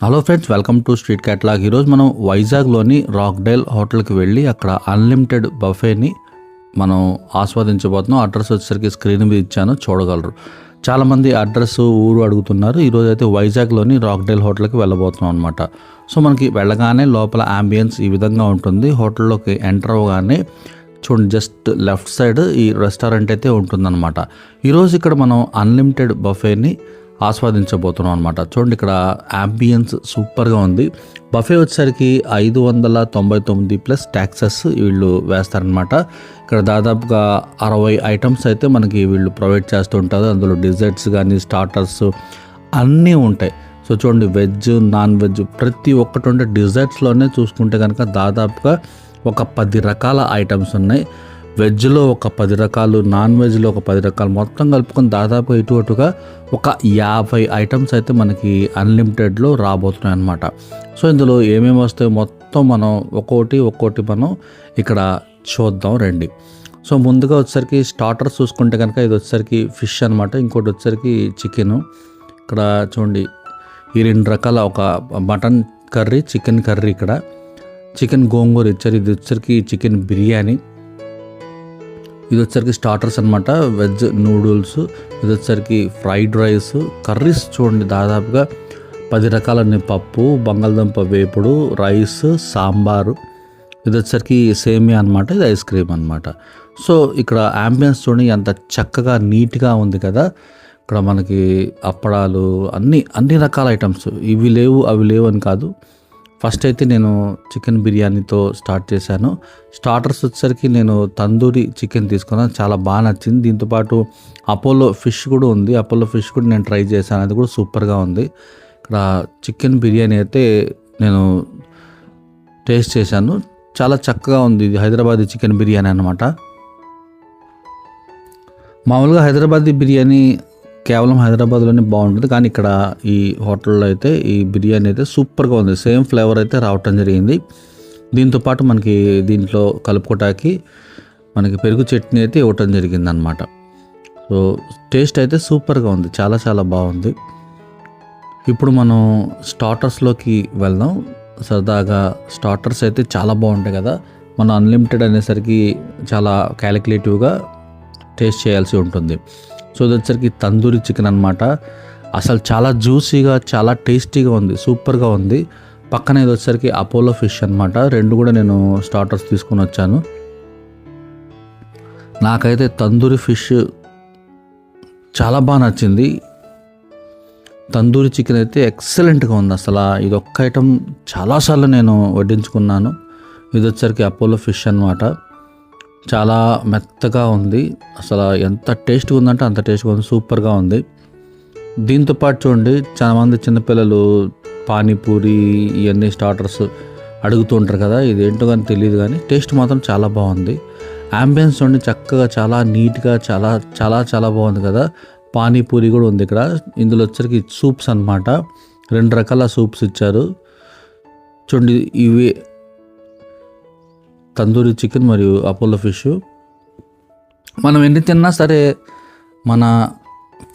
Hello friends, welcome to street catalogue. ఈరోజు మనం వైజాగ్లోని రాక్డేల్ హోటల్కి వెళ్ళి అక్కడ అన్లిమిటెడ్ బఫేని మనం ఆస్వాదించబోతున్నాం. అడ్రస్ వచ్చేసరికి స్క్రీన్ మీద ఇచ్చాను, చూడగలరు. చాలామంది అడ్రస్ ఊరు అడుగుతున్నారు. ఈరోజు అయితే వైజాగ్లోని రాక్డేల్ హోటల్కి వెళ్ళబోతున్నాం అనమాట. సో మనకి వెళ్ళగానే లోపల అంబియన్స్ ఈ విధంగా ఉంటుంది. హోటల్లోకి ఎంటర్ అవ్వగానే చూడండి, జస్ట్ లెఫ్ట్ సైడ్ ఈ రెస్టారెంట్ అయితే ఉంటుందన్నమాట. ఈరోజు ఇక్కడ మనం అన్లిమిటెడ్ బఫేని ఆస్వాదించబోతున్నాం అనమాట. చూడండి, ఇక్కడ అంబియన్స్ సూపర్గా ఉంది. బఫే వచ్చేసరికి 599 ప్లస్ ట్యాక్సెస్ వీళ్ళు వేస్తారనమాట. ఇక్కడ దాదాపుగా 60 ఐటమ్స్ అయితే మనకి వీళ్ళు ప్రొవైడ్ చేస్తూ ఉంటారు. అందులో డిజర్ట్స్ కానీ స్టార్టర్స్ అన్నీ ఉంటాయి. సో చూడండి, వెజ్ నాన్ వెజ్ ప్రతి ఒక్కటి ఉంటే, డిజర్ట్స్లోనే చూసుకుంటే కనుక దాదాపుగా ఒక 10 రకాల ఐటమ్స్ ఉన్నాయి. వెజ్లో ఒక 10 రకాలు, నాన్ వెజ్లో ఒక 10 రకాలు, మొత్తం కలుపుకొని దాదాపు ఇటుగా ఒక 50 ఐటమ్స్ అయితే మనకి అన్లిమిటెడ్లో రాబోతున్నాయి అన్నమాట. సో ఇందులో ఏమేమి వస్తాయో మొత్తం మనం ఒక్కోటి మనం ఇక్కడ చూద్దాం రండి. సో ముందుగా వచ్చేసరికి స్టార్టర్స్ చూసుకుంటే కనుక ఇది వచ్చేసరికి ఫిష్ అనమాట. ఇంకోటి వచ్చేసరికి చికెను. ఇక్కడ చూడండి, ఈ 2 రకాల, ఒక మటన్ కర్రీ, చికెన్ కర్రీ, ఇక్కడ చికెన్ గోంగూర ఇచ్చారు. ఇది వచ్చేసరికి చికెన్ బిర్యానీ. ఇది వచ్చేసరికి స్టార్టర్స్ అనమాట, వెజ్ నూడిల్స్. ఇది వచ్చేసరికి ఫ్రైడ్ రైస్, కర్రీస్ చూడండి దాదాపుగా 10 రకాలన్నీ, పప్పు, బంగాళదుంప వేపుడు, రైస్, సాంబారు. ఇది వచ్చేసరికి సేమియా అనమాట, ఇది ఐస్ క్రీమ్ అనమాట. సో ఇక్కడ అంబియన్స్ చూడండి ఎంత చక్కగా నీట్గా ఉంది కదా. ఇక్కడ మనకి అప్పడాలు, అన్ని రకాల ఐటమ్స్, ఇవి లేవు అవి లేవు అని కాదు. ఫస్ట్ అయితే నేను చికెన్ బిర్యానీతో స్టార్ట్ చేశాను. స్టార్టర్స్ వచ్చేసరికి నేను తందూరి చికెన్ తీసుకున్నాను, చాలా బాగా నచ్చింది. దీంతోపాటు అపోలో ఫిష్ కూడా ఉంది. అపోలో ఫిష్ కూడా నేను ట్రై చేశాను, అది కూడా సూపర్గా ఉంది. ఇక్కడ చికెన్ బిర్యానీ అయితే నేను టేస్ట్ చేశాను, చాలా చక్కగా ఉంది. ఇది హైదరాబాదీ చికెన్ బిర్యానీ అనమాట. మామూలుగా హైదరాబాదీ బిర్యానీ కేవలం హైదరాబాద్లోనే బాగుంటుంది, కానీ ఇక్కడ ఈ హోటల్లో అయితే ఈ బిర్యానీ అయితే సూపర్గా ఉంది. సేమ్ ఫ్లేవర్ అయితే రావటం జరిగింది. దీంతోపాటు మనకి దీంట్లో కలుపుకోటానికి మనకి పెరుగు చట్నీ అయితే ఇవ్వటం జరిగింది అనమాట. సో టేస్ట్ అయితే సూపర్గా ఉంది, చాలా చాలా బాగుంది. ఇప్పుడు మనం స్టార్టర్స్లోకి వెళ్దాం. సరదాగా స్టార్టర్స్ అయితే చాలా బాగుంటాయి కదా. మనం అన్లిమిటెడ్ అనేసరికి చాలా క్యాలిక్యులేటివ్గా టేస్ట్ చేయాల్సి ఉంటుంది. సో ఇది వచ్చేసరికి తందూరి చికెన్ అనమాట. అసలు చాలా జ్యూసీగా, చాలా టేస్టీగా ఉంది, సూపర్గా ఉంది. పక్కన ఇది వచ్చేసరికి అపోలో ఫిష్ అనమాట. 2 కూడా నేను స్టార్టర్స్ తీసుకొని వచ్చాను. నాకైతే తందూరి ఫిష్ చాలా బాగా నచ్చింది. తందూరి చికెన్ అయితే ఎక్సలెంట్గా ఉంది. అసలు ఇది ఒక్క ఐటమ్ చాలాసార్లు నేను వడ్డించుకున్నాను. ఇది వచ్చేసరికి అపోలో ఫిష్ అనమాట. చాలా మెత్తగా ఉంది, అసలు ఎంత టేస్ట్గా ఉందంటే అంత టేస్ట్గా ఉంది, సూపర్గా ఉంది. దీంతోపాటు చూడండి, చాలామంది చిన్నపిల్లలు పానీపూరి ఇవన్నీ స్టార్టర్స్ అడుగుతూ ఉంటారు కదా. ఇది ఏంటో కానీ తెలియదు, కానీ టేస్ట్ మాత్రం చాలా బాగుంది. అంబియన్స్ చూడండి చక్కగా, చాలా నీట్గా, చాలా చాలా చాలా బాగుంది కదా. పానీపూరి కూడా ఉంది ఇక్కడ. ఇందులో వచ్చరికి సూప్స్ అనమాట, 2 రకాల సూప్స్ ఇచ్చారు. చూడండి, ఇవి తందూరి చికెన్ మరియు అపోలో ఫిష్. మనం ఎన్ని తిన్నా సరే మన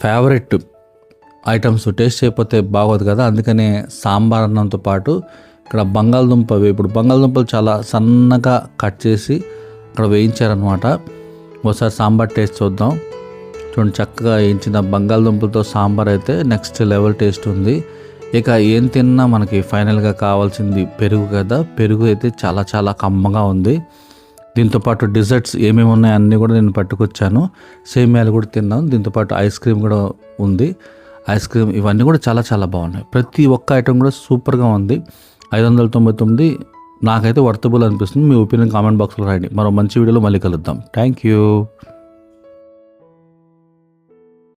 ఫేవరెట్ ఐటమ్స్ టేస్ట్ చేయకపోతే బాగోదు కదా. అందుకనే సాంబార్ అన్నంతో పాటు ఇక్కడ బంగాళదుంప వేపుడు, బంగాళదుంపలు చాలా సన్నగా కట్ చేసి ఇక్కడ వేయించారనమాట. ఒకసారి సాంబార్ టేస్ట్ చూద్దాం. చూడండి, చక్కగా వేయించిన బంగాళదుంపలతో సాంబార్ అయితే నెక్స్ట్ లెవెల్ టేస్ట్ ఉంది. ఇక ఏం తిన్నా మనకి ఫైనల్గా కావాల్సింది పెరుగు కదా. పెరుగు అయితే చాలా చాలా కమ్మగా ఉంది. దీంతోపాటు డిజర్ట్స్ ఏమేమి ఉన్నాయో అన్నీ కూడా నేను పట్టుకొచ్చాను. సేమియాలు కూడా తిన్నాను. దీంతోపాటు ఐస్ క్రీమ్ కూడా ఉంది. ఐస్ క్రీమ్ ఇవన్నీ కూడా చాలా చాలా బాగున్నాయి. ప్రతి ఒక్క ఐటమ్ కూడా సూపర్గా ఉంది. 599 నాకైతే వర్తబుల్ అనిపిస్తుంది. మీ ఒపీనియన్ కామెంట్ బాక్స్లో రాయండి. మరో మంచి వీడియోలో మళ్ళీ కలుద్దాం. Thank you.